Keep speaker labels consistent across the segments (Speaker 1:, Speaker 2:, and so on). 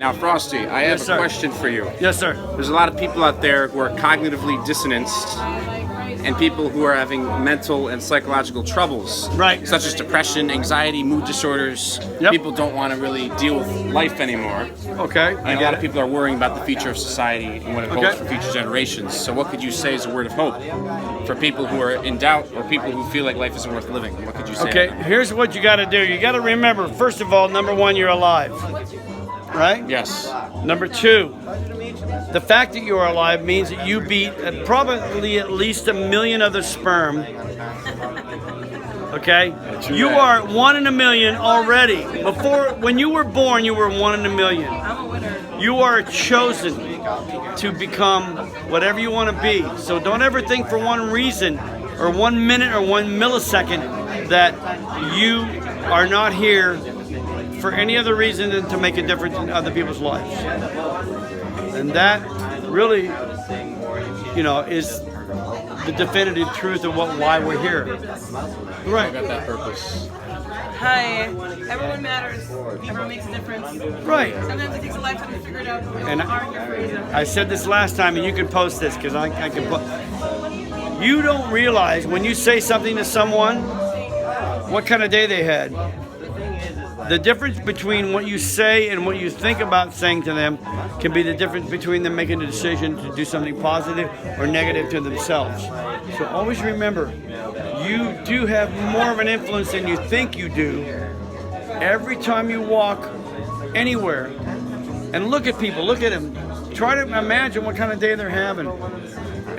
Speaker 1: Now, Frosty, I have a question for you.
Speaker 2: Yes, sir.
Speaker 1: There's a lot of people out there who are cognitively disonanced and people who are having mental and psychological troubles.
Speaker 2: Right.
Speaker 1: Such as depression, anxiety, mood disorders.
Speaker 2: Yep.
Speaker 1: People don't want to really deal with life anymore.
Speaker 2: Okay.
Speaker 1: And a lot of people are worrying about the future of society and what it holds for future generations. So what could you say as a word of hope for people who are in doubt or people who feel like life isn't worth living? What could you say?
Speaker 2: Okay, here's what you got to do. You got to remember, first of all, number one, you're alive. Right?
Speaker 1: Yes.
Speaker 2: Number two, the fact that you are alive means that you beat probably at least 1 million other sperm. Okay? You are 1 in a million already. Before, when you were born, you were 1 in a million. You are chosen to become whatever you want to be. So don't ever think for one reason or 1 minute or 1 millisecond that you are not here for any other reason than to make a difference in other people's lives. And that really, is the definitive truth of why we're here. Right.
Speaker 1: I got that purpose.
Speaker 3: Hi. Everyone matters. Everyone makes a difference.
Speaker 2: Right.
Speaker 3: Sometimes it takes a lifetime to figure it out.
Speaker 2: And I said this last time, and you can post this because I can put. You don't realize when you say something to someone, what kind of day they had. The difference between what you say and what you think about saying to them can be the difference between them making a decision to do something positive or negative to themselves. So always remember, you do have more of an influence than you think you do every time you walk anywhere. And look at people, look at them. Try to imagine what kind of day they're having.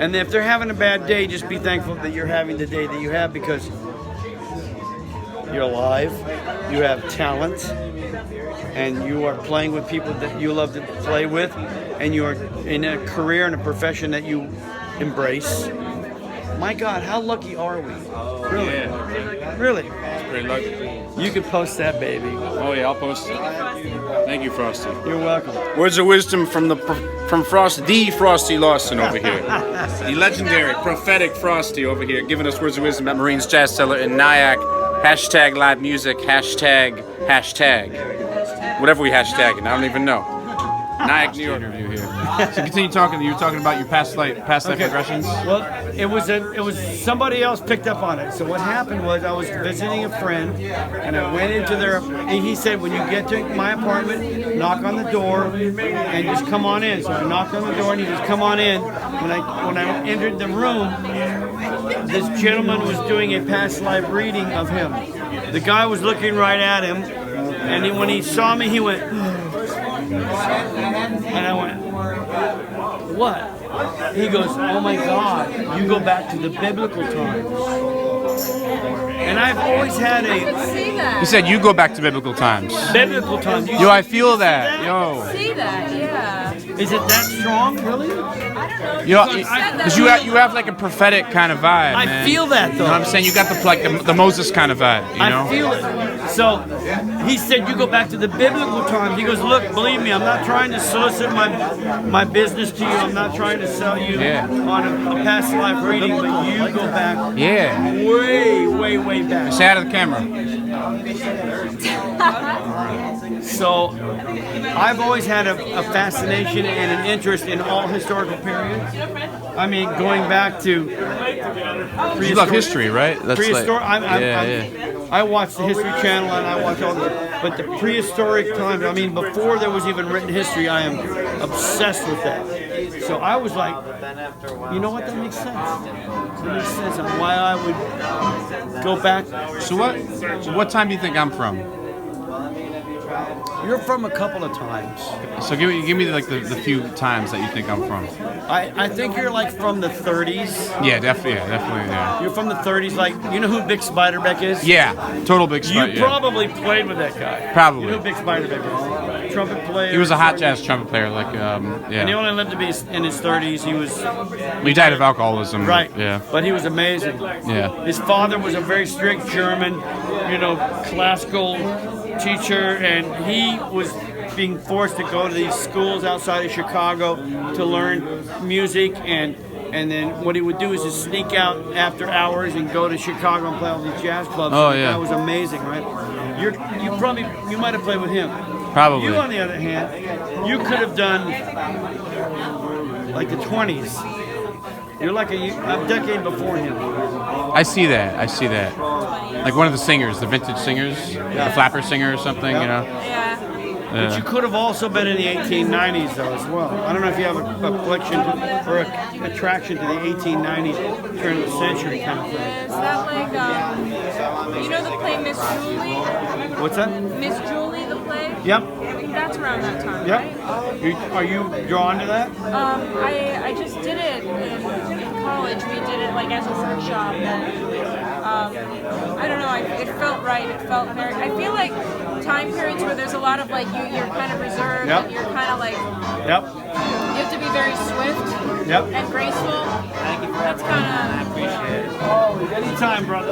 Speaker 2: And if they're having a bad day, just be thankful that you're having the day that you have, because you're alive, you have talent, and you are playing with people that you love to play with, and you are in a career and a profession that you embrace. My God, how lucky are we? Really?
Speaker 1: Yeah.
Speaker 2: Really?
Speaker 1: It's pretty lucky.
Speaker 2: You could post that, baby.
Speaker 1: Oh yeah, I'll post it. Thank you, Frosty.
Speaker 2: You're welcome.
Speaker 1: Words of wisdom from Frosty, the Frosty Lawson over here. The legendary, prophetic Frosty over here, giving us words of wisdom about Maureen's Jazz Cellar in Nyack. Hashtag live music, hashtag. Whatever we hashtag it, I don't even know. Nyack New York interview here. So continue talking. You were talking about your past life progressions.
Speaker 2: Well, it was somebody else picked up on it. So what happened was I was visiting a friend, and I went into their. And he said, when you get to my apartment, knock on the door, and just come on in. So I knocked on the door, and he just come on in. When I entered the room, this gentleman was doing a past life reading of him. The guy was looking right at him, and when he saw me, he went. And I went, what? He goes, oh my God, you go back to the biblical times. And I've always had a...
Speaker 1: He said you go back to biblical times.
Speaker 2: Biblical times.
Speaker 1: Yo, I feel that. Yo.
Speaker 3: See that, yeah.
Speaker 2: Is it that strong, really?
Speaker 1: You know, because you have like a prophetic kind of vibe, man.
Speaker 2: I feel that, though.
Speaker 1: You know what I'm saying? You got the Moses kind of vibe, you know?
Speaker 2: I feel it. So he said, you go back to the biblical times. He goes, look, believe me, I'm not trying to solicit my business to you. I'm not trying to sell you on a past life reading, but you go back way back.
Speaker 1: Say out of the camera.
Speaker 2: So I've always had a fascination and an interest in all historical periods. I mean, going back to prehistoric.
Speaker 1: You love history, right? That's
Speaker 2: prehistoric.
Speaker 1: Like,
Speaker 2: I watch the History Channel and I watch all the. But the prehistoric times. I mean, before there was even written history, I am obsessed with that. So I was like, you know what? That makes sense. That makes sense on why I would go back.
Speaker 1: So what time do you think I'm from?
Speaker 2: You're from a couple of times.
Speaker 1: So give me like the few times that you think I'm from.
Speaker 2: I think you're like from the 30s.
Speaker 1: Yeah, definitely. Yeah.
Speaker 2: You're from the 30s, like, you know who Big Spiderbeck is?
Speaker 1: Yeah, total Big Spider.
Speaker 2: You probably played with that guy.
Speaker 1: Probably.
Speaker 2: You know who Big Spiderbeck is? Trumpet player.
Speaker 1: He was a hot jazz trumpet player, like
Speaker 2: And he only lived to be in his 30s.
Speaker 1: He died of alcoholism.
Speaker 2: Right.
Speaker 1: Yeah.
Speaker 2: But he was amazing.
Speaker 1: Yeah.
Speaker 2: His father was a very strict German, classical teacher, and he was being forced to go to these schools outside of Chicago to learn music, and then what he would do is just sneak out after hours and go to Chicago and play all these jazz clubs.
Speaker 1: Oh, yeah.
Speaker 2: That was amazing, right? You might have played with him.
Speaker 1: Probably.
Speaker 2: You, on the other hand, You could have done like the 20s. You're like a decade before him.
Speaker 1: I see that. I see that. Like one of the singers, the vintage singers, the flapper singer or something, you know.
Speaker 3: Yeah.
Speaker 2: But you could have also been in the 1890s though as well. I don't know if you have a collection or a attraction to the 1890s, turn of the century kind of thing.
Speaker 3: Is that like, you know the play Miss Julie?
Speaker 2: What's that?
Speaker 3: Miss Julie, the play?
Speaker 2: Yep.
Speaker 3: That's around that time,
Speaker 2: Yep.
Speaker 3: right?
Speaker 2: Are you drawn to that?
Speaker 3: I just did it in college. We did it like as a workshop, and I don't know. It felt right. It felt very. I feel like time periods where there's a lot of like you're kind of reserved,
Speaker 2: Yep.
Speaker 3: and you're kind of like
Speaker 2: Yep.
Speaker 3: you have to be very swift
Speaker 2: Yep.
Speaker 3: and graceful. That's kind of.
Speaker 2: Oh, anytime, brother.